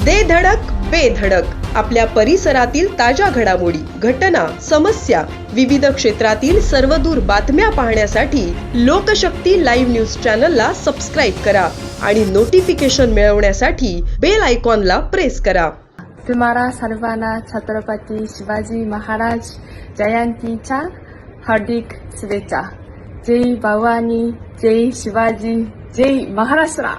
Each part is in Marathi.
दे धडक बेधडक आपल्या परिसरातील ताज्या घडामोडी, घटना, समस्या, विविध क्षेत्रातील सर्वदूर बातम्या पाहण्यासाठी लोकशक्ती लाईव्ह न्यूज चॅनलला सबस्क्राईब करा आणि नोटिफिकेशन मिळवण्यासाठी बेल आयकॉनला प्रेस करा. तुम्हाला सर्वांना छत्रपती शिवाजी महाराज जयंतीच्या हार्दिक शुभेच्छा. जय भवानी, जय शिवाजी, जय महाराष्ट्र.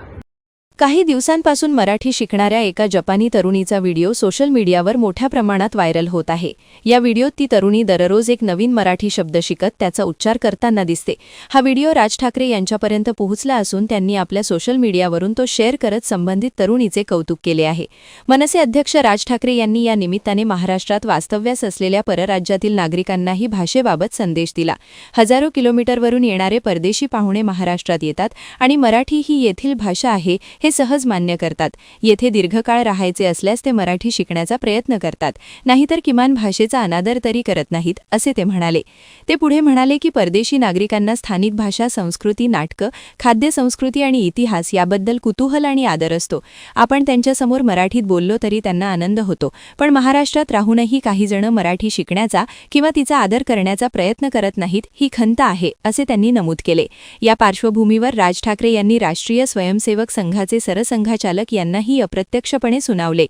काही दिवसांपासून मराठी शिकणाऱ्या एका जपानी तरुणीचा व्हिडिओ सोशल मीडियावर मोठ्या प्रमाणात व्हायरल होत आहे. या व्हिडिओत ती तरुणी दररोज एक नवीन मराठी शब्द शिकत त्याचा उच्चार करताना दिसते. हा व्हिडिओ राज ठाकरे यांच्यापर्यंत पोहोचला असून त्यांनी आपल्या सोशल मीडियावरून तो शेअर करत संबंधित तरुणीचे कौतुक केले आहे. मनसे अध्यक्ष राज ठाकरे यांनी या निमित्ताने महाराष्ट्रात वास्तव्यास असलेल्या परराज्यातील नागरिकांनाही भाषेबाबत संदेश दिला. हजारो किलोमीटरवरून येणारे परदेशी पाहुणे महाराष्ट्रात येतात आणि मराठी ही येथील भाषा आहे हे सहज मान्य करतात. येथे दीर्घकाळ राहायचे असल्यास ते मराठी शिकण्याचा प्रयत्न करतात, नाहीतर किमान भाषेचा अनादर तरी करत नाहीत, असे ते म्हणाले. ते पुढे म्हणाले की परदेशी नागरिकांना स्थानिक भाषा, संस्कृती, नाटकं, खाद्य संस्कृती आणि इतिहास याबद्दल कुतूहल आणि आदर असतो. आपण त्यांच्यासमोर मराठीत बोललो तरी त्यांना आनंद होतो, पण महाराष्ट्रात राहूनही काही जण मराठी शिकण्याचा किंवा तिचा आदर करण्याचा प्रयत्न करत नाहीत, ही खंत आहे, असे त्यांनी नमूद केले. या पार्श्वभूमीवर राज ठाकरे यांनी राष्ट्रीय स्वयंसेवक संघाचे सरसंघचालक यांनाही अप्रत्यक्षपणे सुनावले.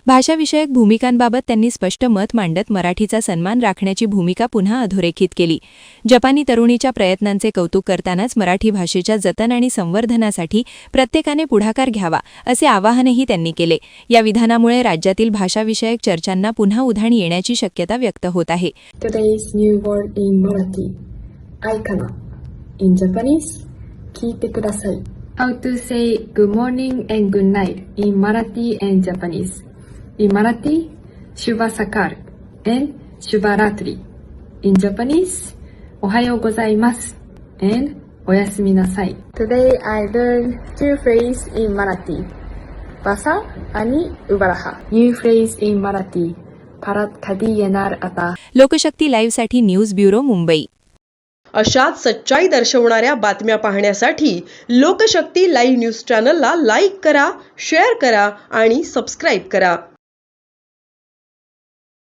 भाषाविषयक भूमिकांबाबत त्यांनी स्पष्ट मत मांडत मराठीचा सन्मान राखण्याची भूमिका पुन्हा अधोरेखित केली. जपानी तरुणीच्या प्रयत्नांचे कौतुक करतानाच मराठी भाषेच्या जतन आणि संवर्धनासाठी प्रत्येकाने पुढाकार घ्यावा, असे आवाहनही त्यांनी केले. या विधानामुळे राज्यातील भाषाविषयक चर्चांना पुन्हा उधाण येण्याची शक्यता व्यक्त होत आहे. Today's new word in Marathi. Aikana. In Japanese, 聞いてください. How to say good morning and good night in Marathi and Japanese. In Marathi, Shubha Sakal and Shubha Ratri. In Japanese, Ohayo gozaimasu and Oyasumi nasai. Today I learned two phrases in Marathi. Basa आणि उभा. New phrase in Marathi. परत कधी येणार आता. लोकशक्ती लाईव्हसाठी न्यूज ब्युरो, मुंबई. अशाच सच्चाई दर्शवणाऱ्या बातम्या पाहण्यासाठी लोकशक्ती लाईव्ह न्यूज चॅनलला लाईक करा, शेअर करा आणि सबस्क्राईब करा.